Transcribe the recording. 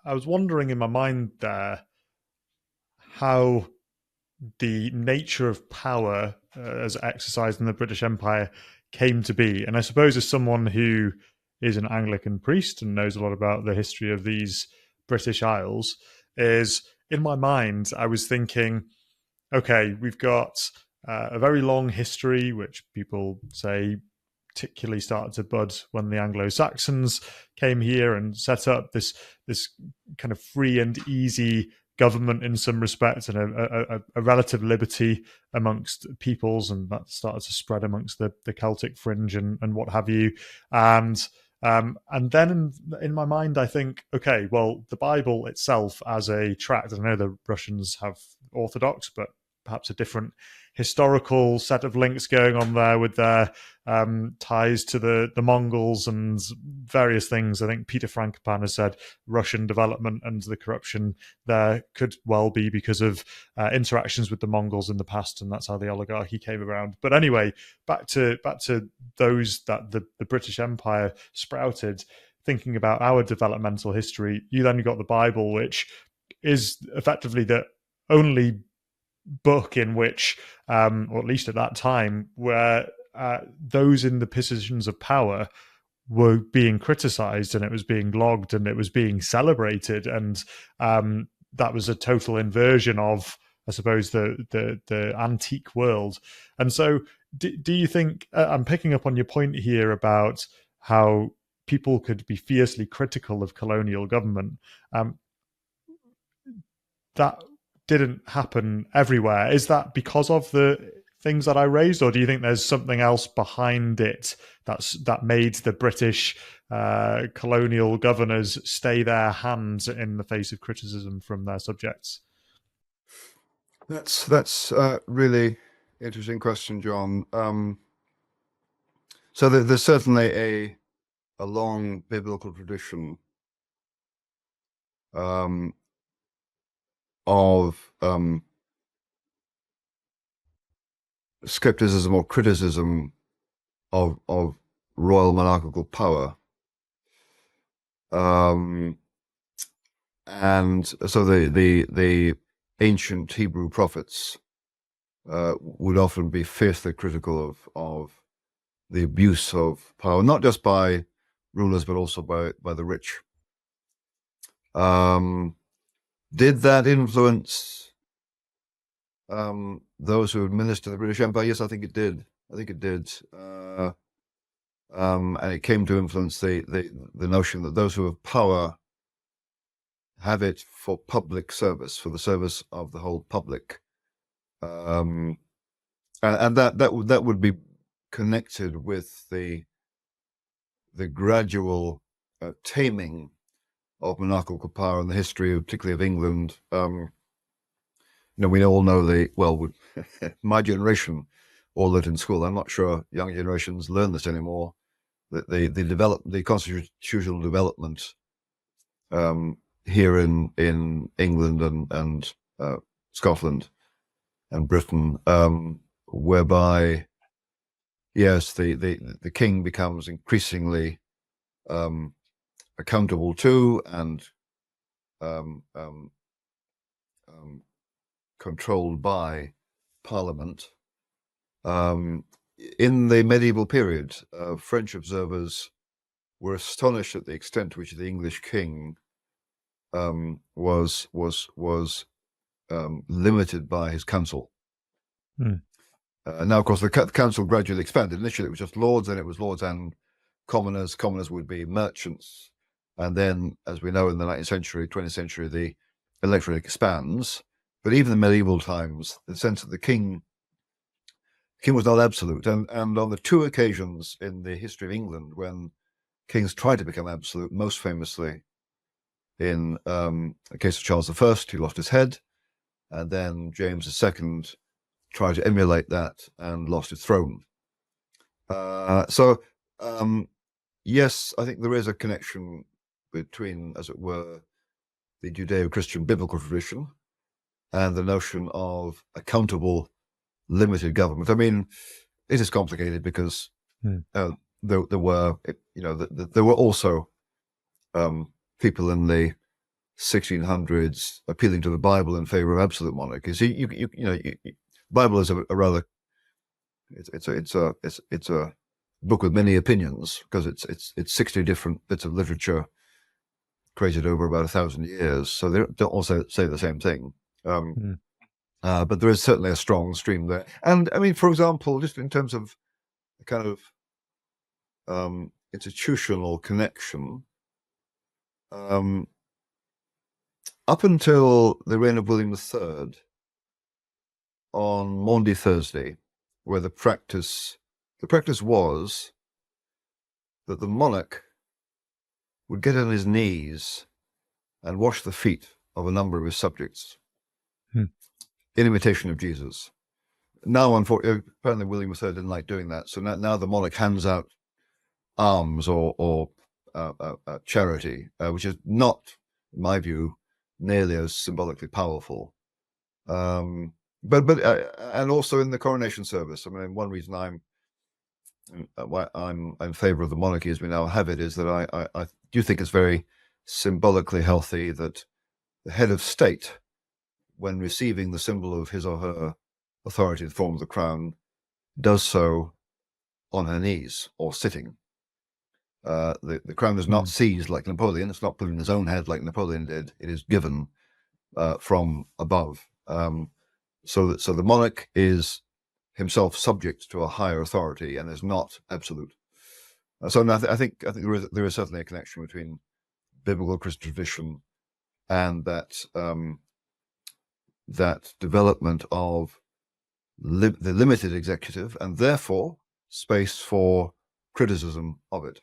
I was wondering in my mind there how the nature of power as exercised in the British Empire came to be. And I suppose as someone who is an Anglican priest and knows a lot about the history of these British Isles, is in my mind, I was thinking, okay, we've got a very long history, which people say particularly started to bud when the Anglo-Saxons came here and set up this kind of free and easy government in some respects, and a relative liberty amongst peoples, and that started to spread amongst the Celtic fringe and what have you. And then in my mind, I think, okay, well, the Bible itself as a tract, I know the Russians have Orthodox, but perhaps a different historical set of links going on there with their ties to the Mongols and various things. I think Peter Frankopan has said Russian development and the corruption there could well be because of interactions with the Mongols in the past, and that's how the oligarchy came around. But anyway, back to those that the British Empire sprouted. Thinking about our developmental history, you then got the Bible, which is effectively the only book in which, or at least at that time, where those in the positions of power were being criticized, and it was being logged, and it was being celebrated, and that was a total inversion of, I suppose, the antique world. And so, do you think, I'm picking up on your point here about how people could be fiercely critical of colonial government, that didn't happen everywhere. Is that because of the things that I raised, or do you think there's something else behind it that made the British colonial governors stay their hands in the face of criticism from their subjects? That's a really interesting question, John. So there's certainly a long biblical tradition of skepticism or criticism of royal monarchical power. And so the ancient Hebrew prophets would often be fiercely critical of the abuse of power, not just by rulers, but also by the rich. Did that influence those who administered the British Empire? Yes, I think it did. And it came to influence the notion that those who have power have it for public service, for the service of the whole public, and that would be connected with the gradual taming of monarchical power in the history, particularly of England. We all know my generation all learned in school. I'm not sure young generations learn this anymore. That the constitutional development here in England and Scotland and Britain, whereby yes, the king becomes increasingly accountable to and controlled by Parliament. In the medieval period, French observers were astonished at the extent to which the English king was limited by his council. Now, of course, the council gradually expanded. Initially, it was just lords, then it was lords and commoners. Commoners would be merchants. And then, as we know, in the 19th century, 20th century, the electorate expands. But even in medieval times, the sense that the king was not absolute. And on the two occasions in the history of England when kings tried to become absolute, most famously in the case of Charles I, he lost his head, and then James II tried to emulate that and lost his throne. Yes, I think there is a connection between, as it were, the Judeo-Christian biblical tradition and the notion of accountable, limited government. I mean, it is complicated because there were also people in the 1600s appealing to the Bible in favor of absolute monarchy. So Bible is a rather it's a book with many opinions, because it's 60 different bits of literature created over about 1,000 years. So they don't also say the same thing. But there is certainly a strong stream there. And I mean, for example, just in terms of a kind of institutional connection, up until the reign of William III, on Maundy Thursday, where the practice was that the monarch would get on his knees and wash the feet of a number of his subjects in imitation of Jesus. Now, unfortunately, apparently William III didn't like doing that, so now the monarch hands out alms or charity, which is not, in my view, nearly as symbolically powerful. But and also in the coronation service. I mean, one reason why I'm in favor of the monarchy as we now have it is that I do think it's very symbolically healthy that the head of state, when receiving the symbol of his or her authority in the form of the crown, does so on her knees or sitting. The crown is not seized like Napoleon. It's not put in his own head like Napoleon did. It is given from above. So the monarch is himself subject to a higher authority and is not absolute. So I think there is certainly a connection between biblical Christian tradition and that development of the limited executive, and therefore space for criticism of it.